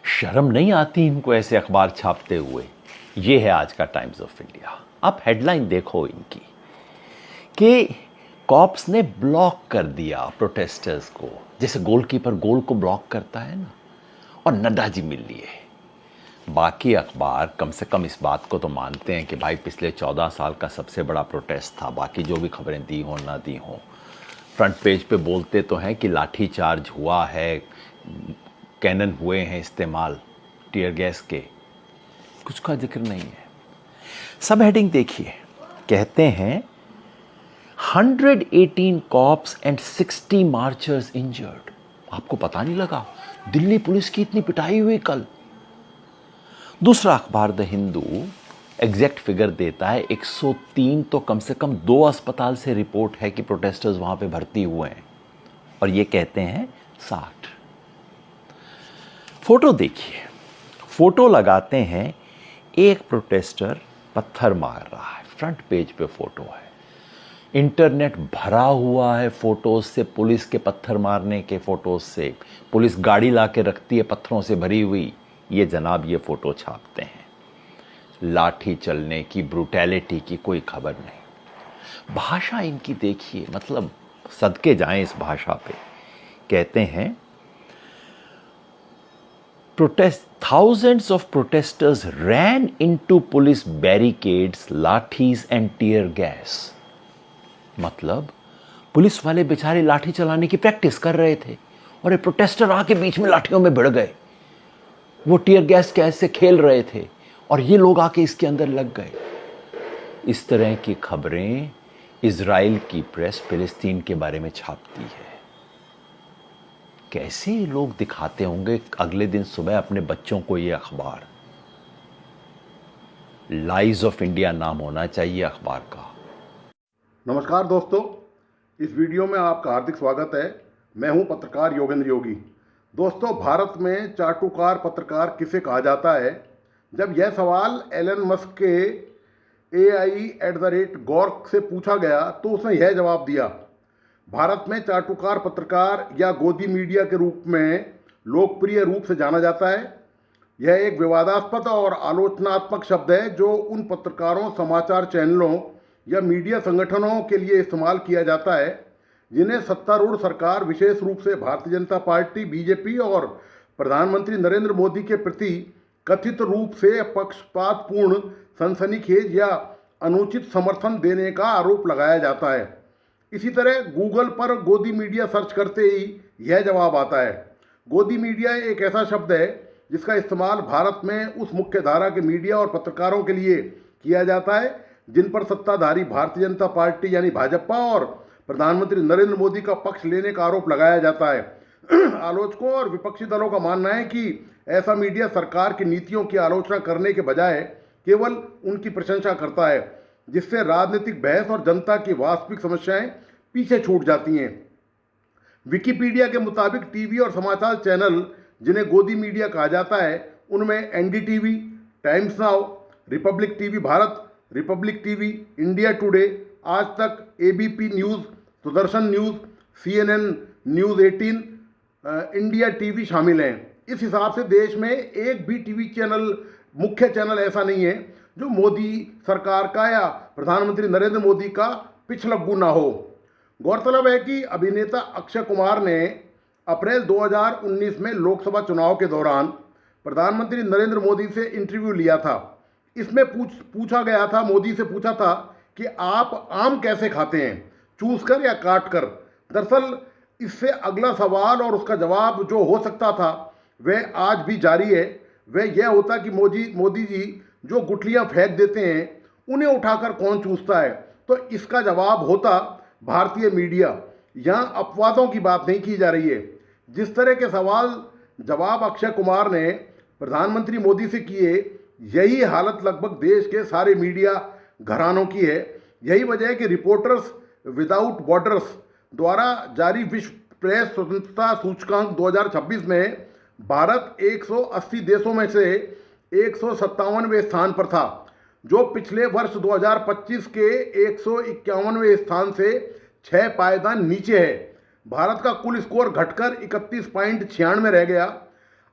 शर्म नहीं आती इनको ऐसे अखबार छापते हुए। ये है आज का टाइम्स ऑफ इंडिया। आप हेडलाइन देखो इनकी कि कॉप्स ने ब्लॉक कर दिया प्रोटेस्टर्स को, जैसे गोलकीपर गोल को ब्लॉक करता है ना, और नड्डा जी मिल लिए। बाकी अखबार कम से कम इस बात को तो मानते हैं कि भाई पिछले 14 साल का सबसे बड़ा प्रोटेस्ट था, बाकी जो भी खबरें दी हों ना दी हों। फ्रंट पेज पे बोलते तो हैं कि लाठी चार्ज हुआ है, कैनन हुए हैं इस्तेमाल टीयर गैस के, कुछ का जिक्र नहीं है। सब हेडिंग देखिए, कहते हैं 118 कॉप्स एंड 60 मार्चर्स इंजर्ड। आपको पता नहीं लगा दिल्ली पुलिस की इतनी पिटाई हुई कल। दूसरा अखबार द हिंदू एग्जैक्ट फिगर देता है 103, तो कम से कम 2 अस्पताल से रिपोर्ट है कि प्रोटेस्टर्स वहां पे भर्ती हुए हैं, और ये कहते हैं 60। फोटो देखिए, फोटो लगाते हैं, एक प्रोटेस्टर पत्थर मार रहा है, फ्रंट पेज पे फोटो है। इंटरनेट भरा हुआ है फोटोज से, पुलिस के पत्थर मारने के फोटोज से। पुलिस गाड़ी ला के रखती है पत्थरों से भरी हुई, ये जनाब ये फोटो छापते हैं। लाठी चलने की, ब्रूटैलिटी की कोई खबर नहीं। भाषा इनकी देखिए, मतलब सदके जाएं इस भाषा पे। कहते हैं thousands of protesters ran into police barricades, lathis and tear gas। मतलब पुलिस वाले बेचारे लाठी चलाने की प्रैक्टिस कर रहे थे और ये प्रोटेस्टर आके बीच में लाठियों में भिड़ गए। वो टीयर गैस कैसे खेल रहे थे और ये लोग आके इसके अंदर लग गए। इस तरह की खबरें इजराइल की प्रेस फिलिस्तीन के बारे में छापती है। कैसे लोग दिखाते होंगे अगले दिन सुबह अपने बच्चों को ये अखबार। लाइज ऑफ इंडिया नाम होना चाहिए अखबार का। नमस्कार दोस्तों, इस वीडियो में आपका हार्दिक स्वागत है। मैं हूं पत्रकार योगेंद्र योगी। दोस्तों, भारत में चाटुकार पत्रकार किसे कहा जाता है? जब यह सवाल एलन मस्क के AI@Gork से पूछा गया तो उसने यह जवाब दिया। भारत में चाटुकार पत्रकार या गोदी मीडिया के रूप में लोकप्रिय रूप से जाना जाता है। यह एक विवादास्पद और आलोचनात्मक शब्द है जो उन पत्रकारों, समाचार चैनलों या मीडिया संगठनों के लिए इस्तेमाल किया जाता है जिन्हें सत्तारूढ़ सरकार, विशेष रूप से भारतीय जनता पार्टी BJP और प्रधानमंत्री नरेंद्र मोदी के प्रति कथित रूप से पक्षपातपूर्ण, सनसनीखेज या अनुचित समर्थन देने का आरोप लगाया जाता है। इसी तरह गूगल पर गोदी मीडिया सर्च करते ही यह जवाब आता है। गोदी मीडिया एक ऐसा शब्द है जिसका इस्तेमाल भारत में उस मुख्य धारा के मीडिया और पत्रकारों के लिए किया जाता है जिन पर सत्ताधारी भारतीय जनता पार्टी यानी भाजपा और प्रधानमंत्री नरेंद्र मोदी का पक्ष लेने का आरोप लगाया जाता है। आलोचकों और विपक्षी दलों का मानना है कि ऐसा मीडिया सरकार की नीतियों की आलोचना करने के बजाय केवल उनकी प्रशंसा करता है, जिससे राजनीतिक बहस और जनता की वास्तविक समस्याएं पीछे छूट जाती हैं। विकिपीडिया के मुताबिक टीवी और समाचार चैनल जिन्हें गोदी मीडिया कहा जाता है उनमें NDTV, times now, Republic TV Bharat, Republic TV, India today, आज तक, ABP news, Sudarshan news, CNN news 18, India TV शामिल हैं। इस हिसाब से देश में एक भी टीवी चैनल, मुख्य चैनल ऐसा नहीं है जो मोदी सरकार का या प्रधानमंत्री नरेंद्र मोदी का पिछलग्गू ना हो। गौरतलब है कि अभिनेता अक्षय कुमार ने अप्रैल 2019 में लोकसभा चुनाव के दौरान प्रधानमंत्री नरेंद्र मोदी से इंटरव्यू लिया था। इसमें पूछा गया था, मोदी से पूछा था कि आप आम कैसे खाते हैं, चूस कर या काट कर। दरअसल इससे अगला सवाल और उसका जवाब जो हो सकता था वह आज भी जारी है। वह यह होता कि मोदी जी जो गुठलियां फेंक देते हैं उन्हें उठाकर कौन चूसता है? तो इसका जवाब होता भारतीय मीडिया। यहाँ अपवादों की बात नहीं की जा रही है। जिस तरह के सवाल जवाब अक्षय कुमार ने प्रधानमंत्री मोदी से किए, यही हालत लगभग देश के सारे मीडिया घरानों की है। यही वजह है कि रिपोर्टर्स विदाउट बॉर्डर्स द्वारा जारी विश्व प्रेस स्वतंत्रता सूचकांक 2026 में भारत 180 देशों में से 157वें स्थान पर था, जो पिछले वर्ष 2025 के 151वें स्थान से 6 पायदान नीचे है। भारत का कुल स्कोर घटकर 31.96 रह गया।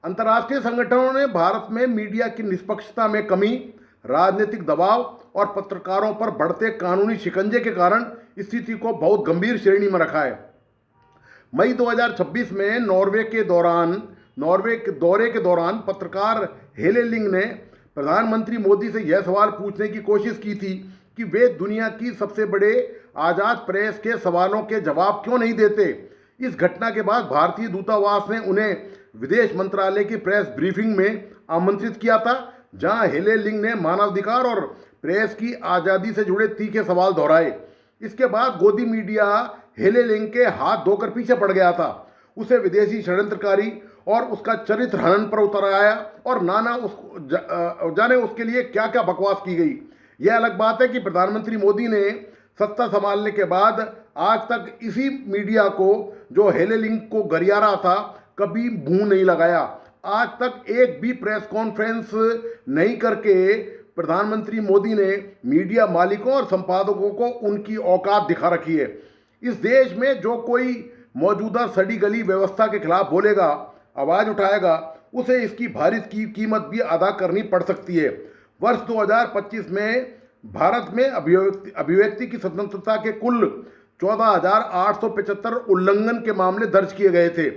अंतर्राष्ट्रीय संगठनों ने भारत में मीडिया की निष्पक्षता में कमी, राजनीतिक दबाव और पत्रकारों पर बढ़ते कानूनी शिकंजे के कारण स्थिति को बहुत गंभीर श्रेणी में रखा है। मई 2026 में नॉर्वे के दौरे के दौरान पत्रकार हेले लिंग ने प्रधानमंत्री मोदी से यह सवाल पूछने की कोशिश की थी कि वे दुनिया की सबसे बड़े आज़ाद प्रेस के सवालों के जवाब क्यों नहीं देते। इस घटना के बाद भारतीय दूतावास ने उन्हें विदेश मंत्रालय की प्रेस ब्रीफिंग में आमंत्रित किया था, जहां हेले लिंग ने मानवाधिकार और प्रेस की आज़ादी से जुड़े तीखे सवाल दोहराए। इसके बाद गोदी मीडिया हेले लिंग के हाथ धोकर पीछे पड़ गया था, उसे विदेशी षड्यंत्रकारी और उसका चरित्र हनन पर उतर आया और जाने उसके लिए क्या क्या बकवास की गई। यह अलग बात है कि प्रधानमंत्री मोदी ने सत्ता संभालने के बाद आज तक इसी मीडिया को, जो हेले लिंग को गरिया रहा था, कभी मुंह नहीं लगाया। आज तक एक भी प्रेस कॉन्फ्रेंस नहीं करके प्रधानमंत्री मोदी ने मीडिया मालिकों और संपादकों को उनकी औकात दिखा रखी है। इस देश में जो कोई मौजूदा सड़ी गली व्यवस्था के खिलाफ बोलेगा, आवाज उठाएगा, उसे इसकी भारी कीमत भी अदा करनी पड़ सकती है। वर्ष 2025 में भारत में अभिव्यक्ति की स्वतंत्रता के कुल 14,875 उल्लंघन के मामले दर्ज किए गए थे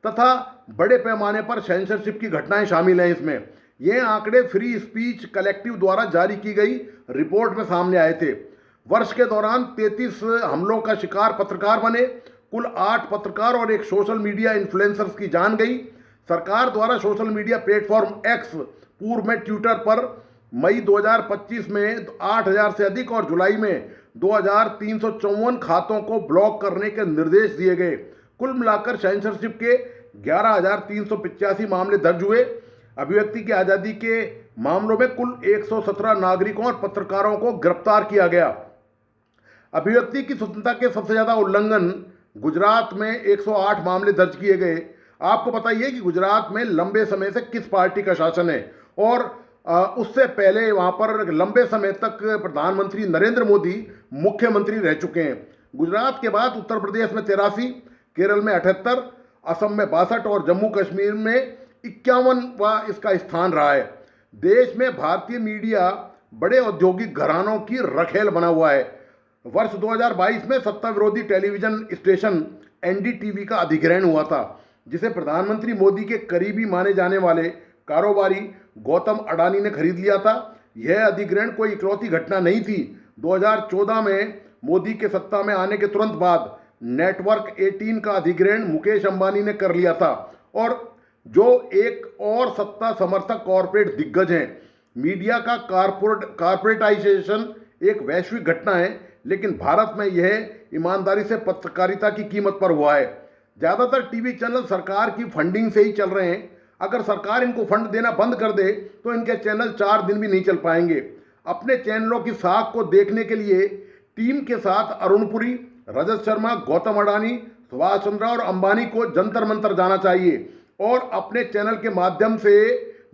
तथा बड़े पैमाने पर सेंसरशिप की घटनाएं शामिल हैं। इसमें ये आंकड़े फ्री स्पीच कलेक्टिव द्वारा जारी की गई रिपोर्ट में सामने आए थे। वर्ष के दौरान 33 हमलों का शिकार पत्रकार बने। कुल 8 पत्रकार और एक सोशल मीडिया इन्फ्लुएंसर्स की जान गई। सरकार द्वारा सोशल मीडिया प्लेटफॉर्म एक्स, पूर्व में ट्विटर पर मई 2025 में 8,000 से अधिक और जुलाई में 2,354 खातों को ब्लॉक करने के निर्देश दिए गए। कुल मिलाकर सेंसरशिप के 11,385 मामले दर्ज हुए। अभिव्यक्ति की आज़ादी के मामलों में कुल 117 नागरिकों और पत्रकारों को गिरफ्तार किया गया। अभिव्यक्ति की स्वतंत्रता के सबसे ज़्यादा उल्लंघन गुजरात में 108 मामले दर्ज किए गए। आपको पता ही है कि गुजरात में लंबे समय से किस पार्टी का शासन है और उससे पहले वहाँ पर लंबे समय तक प्रधानमंत्री नरेंद्र मोदी मुख्यमंत्री रह चुके हैं। गुजरात के बाद उत्तर प्रदेश में 83, केरल में 78, असम में 62 और जम्मू कश्मीर में 51वां इसका स्थान रहा है। देश में भारतीय मीडिया बड़े औद्योगिक घरानों की रखेल बना हुआ है। वर्ष 2022 में सत्ता विरोधी टेलीविजन स्टेशन एनडीटीवी का अधिग्रहण हुआ था, जिसे प्रधानमंत्री मोदी के करीबी माने जाने वाले कारोबारी गौतम अडानी ने खरीद लिया था। यह अधिग्रहण कोई इकलौती घटना नहीं थी। 2014 में मोदी के सत्ता में आने के तुरंत बाद नेटवर्क 18 का अधिग्रहण मुकेश अंबानी ने कर लिया था और जो एक और सत्ता समर्थक कॉरपोरेट दिग्गज हैं। मीडिया का कॉरपोरेटाइजेशन एक वैश्विक घटना है, लेकिन भारत में यह ईमानदारी से पत्रकारिता की कीमत पर हुआ है। ज़्यादातर टीवी चैनल सरकार की फंडिंग से ही चल रहे हैं। अगर सरकार इनको फंड देना बंद कर दे तो इनके चैनल 4 दिन भी नहीं चल पाएंगे। अपने चैनलों की साख को देखने के लिए टीम के साथ अरुण पुरी, रजत शर्मा, गौतम अडानी, सुभाष चंद्रा और अंबानी को जंतर मंतर जाना चाहिए और अपने चैनल के माध्यम से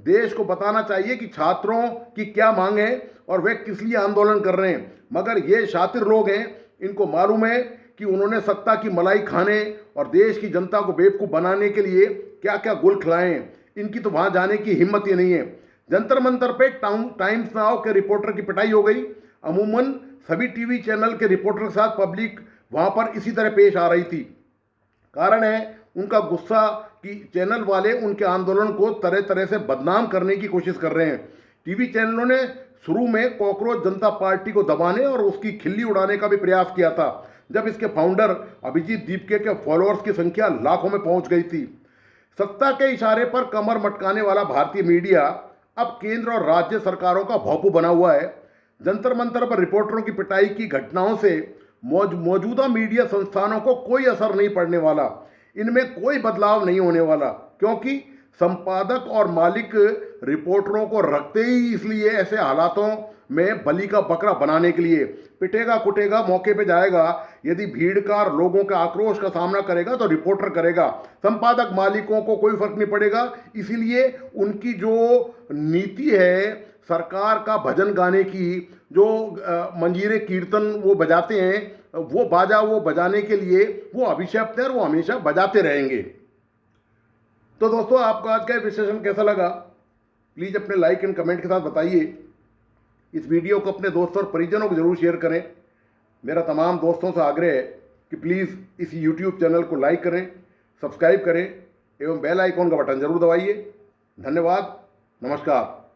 देश को बताना चाहिए कि छात्रों की क्या मांग है और वे किस लिए आंदोलन कर रहे हैं। मगर ये शातिर लोग हैं, इनको मालूम है कि उन्होंने सत्ता की मलाई खाने और देश की जनता को बेवकूफ़ बनाने के लिए क्या क्या गुल खिलाए हैं। इनकी तो वहाँ जाने की हिम्मत ही नहीं है। जंतर मंतर पे टाइम्स नाउ के रिपोर्टर की पिटाई हो गई। अमूमन सभी टीवी चैनल के रिपोर्टर के साथ पब्लिक वहाँ पर इसी तरह पेश आ रही थी। कारण है उनका गुस्सा कि चैनल वाले उनके आंदोलन को तरह तरह से बदनाम करने की कोशिश कर रहे हैं। टीवी चैनलों ने शुरू में कॉकरोच जनता पार्टी को दबाने और उसकी खिल्ली उड़ाने का भी प्रयास किया था, जब इसके फाउंडर अभिजीत दीपके के फॉलोअर्स की संख्या लाखों में पहुंच गई थी। सत्ता के इशारे पर कमर मटकाने वाला भारतीय मीडिया अब केंद्र और राज्य सरकारों का भोंपू बना हुआ है। जंतर मंतर पर रिपोर्टरों की पिटाई की घटनाओं से मौजूदा मीडिया संस्थानों को कोई असर नहीं पड़ने वाला। इनमें कोई बदलाव नहीं होने वाला, क्योंकि संपादक और मालिक रिपोर्टरों को रखते ही इसलिए ऐसे हालातों में बलि का बकरा बनाने के लिए। पिटेगा कुटेगा मौके पे जाएगा। यदि भीड़ का और लोगों के आक्रोश का सामना करेगा तो रिपोर्टर करेगा। संपादक मालिकों को कोई फर्क नहीं पड़ेगा। इसीलिए उनकी जो नीति है सरकार का भजन गाने की, जो मंजीरे कीर्तन वो बजाते हैं, वो बाजा वो बजाने के लिए वो अभिशप्त है और वो हमेशा बजाते रहेंगे। तो दोस्तों, आपको आज का ये विश्लेषण कैसा लगा, प्लीज़ अपने लाइक एंड कमेंट के साथ बताइए। इस वीडियो को अपने दोस्तों और परिजनों को जरूर शेयर करें। मेरा तमाम दोस्तों से आग्रह है कि प्लीज़ इस YouTube चैनल को लाइक करें, सब्सक्राइब करें एवं बेल आइकॉन का बटन जरूर दबाइए। धन्यवाद, नमस्कार।